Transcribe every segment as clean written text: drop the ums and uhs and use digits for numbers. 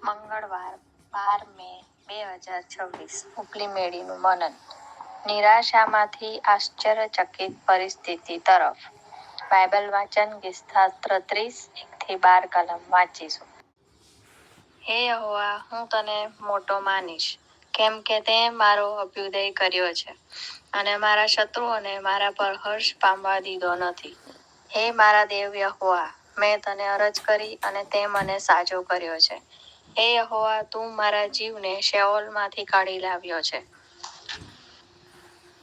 મંગળવાર 12 મે 2026 ઉપલી મેળીનું મનન. નિરાશામાંથી આશ્ચર્યચકિત પરિસ્થિતિ તરફ. બાઇબલ વાંચન ગીતશાસ્ત્ર 30 1-12 કલમ વાંચીશું. હે યહોવા, હું તને મોટો માનીશ, કેમ કે તે મારો અભ્યુદય કર્યો છે અને મારા શત્રુઓને મારા પર હર્ષ પામવા દીધો નથી. હે મારા દેવ યહોવા, મેં તને અરજ કરી અને તે મને સાજો કર્યો છે. હે યહોવા, તું મારા જીવને શેઓલમાંથી કાઢી લાવ્યો છે,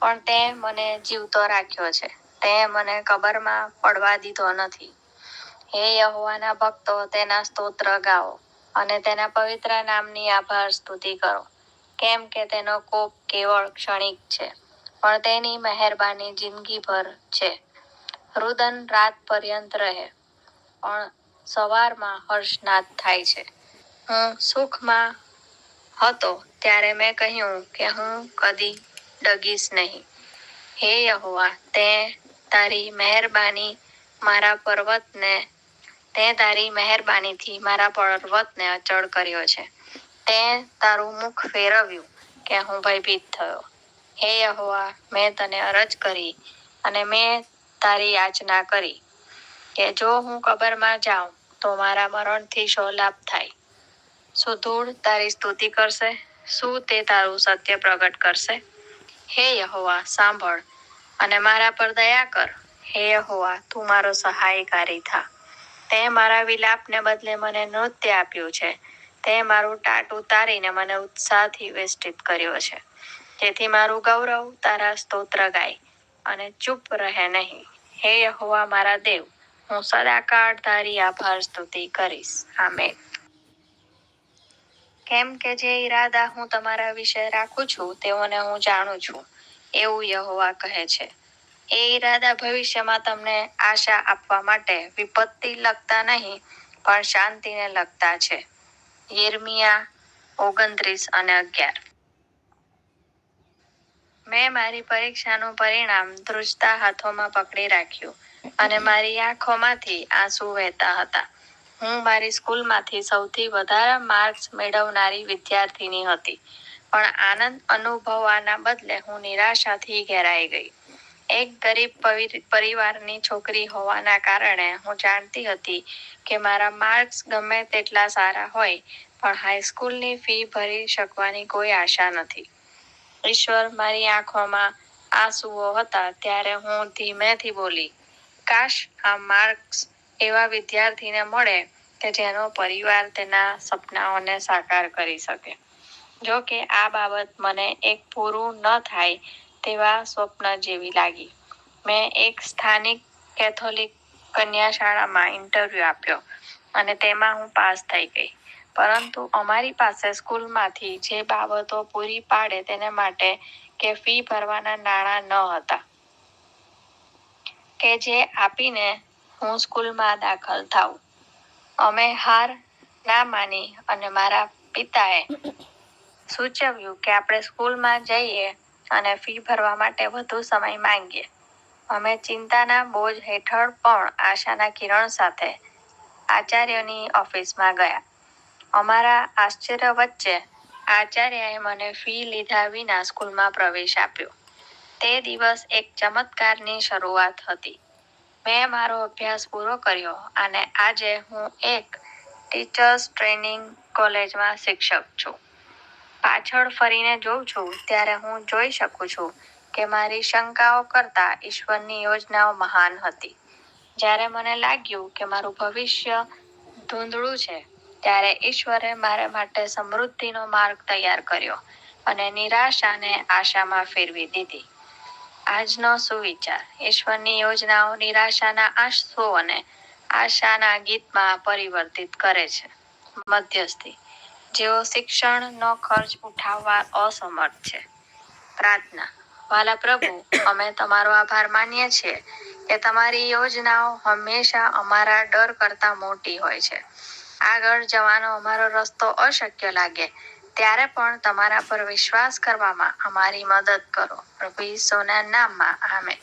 પણ તે મને જીવતો રાખ્યો છે. તે મને કબરમાં પડવા દીધો નથી. હે યહોવાના ભક્તો, તેના સ્તોત્ર ગાઓ અને તેના પવિત્ર નામની આભાર સ્તુતિ કરો, કેમ કે તેનો કોપ કેવળ ક્ષણિક છે, પણ તેની મહેરબાની જિંદગીભર છે. રુદન રાત પર્યંત રહે, પણ સવારમાં હર્ષનાદ થાય છે. હું સુખમાં હતો ત્યારે મેં કહ્યું કે હું કદી ડગીશ નહીં. હે યહોવા, તે તારી મહેરબાનીથી મારા પર્વતને અચળ કર્યો છે. તે તારું મુખ ફેરવ્યું કે હું ભયભીત થયો. હે યહોવા, મેં તને અરજ કરી અને મેં તારી યાચના કરી કે જો હું કબરમાં જાઉં તો મારા મરણથી શો લાભ થાય. શું ધૂળ તારી સ્તુતિ કરશે? શું તે તારું સત્ય પ્રગટ કરશે? હે યહોવા, સાંભળ અને મારા પર દયા કર. હે યહોવા, તું મારો સહાયકારી થા. તે મારા વિલાપને બદલે મને નૃત્ય આપ્યું છે. તે મારું ટાટ ઉતારીને મને ઉત્સાહથી વેષ્ટિત કર્યો છે. તેથી મારું ગૌરવ તારા સ્તોત્ર ગાય અને ચૂપ રહે નહીં. હે યહોવા મારા દેવ, હું સદાકાળ તારી આભાર સ્તુતિ કરીશ. આમેન. કેમ કે જે ઈરાદા હું તમારા વિશે રાખું છું તેઓને હું જાણું છું, એવું યહોવા કહે છે. એ ઈરાદા ભવિષ્યમાં તમને આશા આપવા માટે વિપત્તિ લગતા નહીં, પણ શાંતિને લગતા છે. યિર્મયાહ 29:11. મેં મારી પરીક્ષાનું પરિણામ ધ્રુજતા હાથોમાં પકડી રાખ્યું અને મારી આંખોમાંથી આંસુ વહેતા હતા. હું મારી સ્કૂલમાંથી સૌથી વધારે માર્ક્સ મેળવનારી વિદ્યાર્થીની હતી, પણ આનંદ અનુભવવાના બદલે હું નિરાશાથી ઘેરાઈ ગઈ. એક ગરીબ પરિવારની છોકરી હોવાના કારણે હું જાણતી હતી કે મારા માર્ક્સ ગમે તેટલા સારા હોય, પણ હાઈસ્કૂલની ફી ભરી શકવાની કોઈ આશા નથી. ઈશ્વર, મારી આંખોમાં આંસુઓ હતા ત્યારે હું ધીમેથી બોલી, કાશ આ માર્ક્સ એવા વિદ્યાર્થીને મળે કે જેનો પરિવાર તેના સપનાઓને સાકાર કરી શકે. જો કે આ બાબત મને એક પૂરું ન થાય તેવા સ્વપ્ન જેવી લાગી. મેં એક સ્થાનિક કેથોલિક કન્યા શાળામાં ઇન્ટરવ્યૂ આપ્યો અને તેમાં હું પાસ થઈ ગઈ. પરંતુ અમારી પાસે સ્કૂલમાંથી જે બાબતો પૂરી પાડે તેને માટે કે ફી ભરવાના નાણાં ન હતા, કે જે આપીને હું સ્કૂલમાં દાખલ થાઉં. અમે હાર ના માની અને મારા પિતાએ સૂચવ્યું કે આપણે સ્કૂલમાં જઈએ અને ફી ભરવા માટે વધુ સમય માંગીએ. અમે ચિંતાના બોજ હેઠળ પણ આશાના કિરણ સાથે આચાર્યની ઓફિસમાં ગયા. અમારા આશ્ચર્ય વચ્ચે આચાર્યએ મને ફી લીધા વિના સ્કૂલમાં પ્રવેશ આપ્યો. તે દિવસ એક ચમત્કારની શરૂઆત હતી. મેં મારો અભ્યાસ પૂરો કર્યો અને આજે હું એક ટીચર્સ ટ્રેનિંગ કોલેજમાં શિક્ષક છું. પાછળ ફરીને જોઉં છું ત્યારે હું જોઈ શકું છું કે મારી શંકાઓ કરતાં ઈશ્વરની યોજનાઓ મહાન હતી. જ્યારે મને લાગ્યું કે મારું ભવિષ્ય ધૂંધળું છે, ત્યારે ઈશ્વરે મારા માટે સમૃદ્ધિનો માર્ગ તૈયાર કર્યો અને નિરાશાને આશામાં ફેરવી દીધી. આજનો સુવિચાર: ઈશ્વરની યોજનાઓ નિરાશાના આંસુઓને આશાના ગીતમાં પરિવર્તિત કરે છે. મધ્યસ્થી: જેઓ શિક્ષણનો ખર્ચ ઉઠાવવા અસમર્થ છે. પ્રાર્થના: વ્હાલા પ્રભુ, અમે તમારો આભાર માનીએ છીએ કે તમારી યોજનાઓ હંમેશા અમારા ડર કરતાં મોટી હોય છે. આગળ જવાનો અમારો રસ્તો અશક્ય લાગે ત્યારે પણ તમારા પર વિશ્વાસ કરવામાં અમારી મદદ કરો. પ્રભુ ઈસુના નામમાં, આમેન.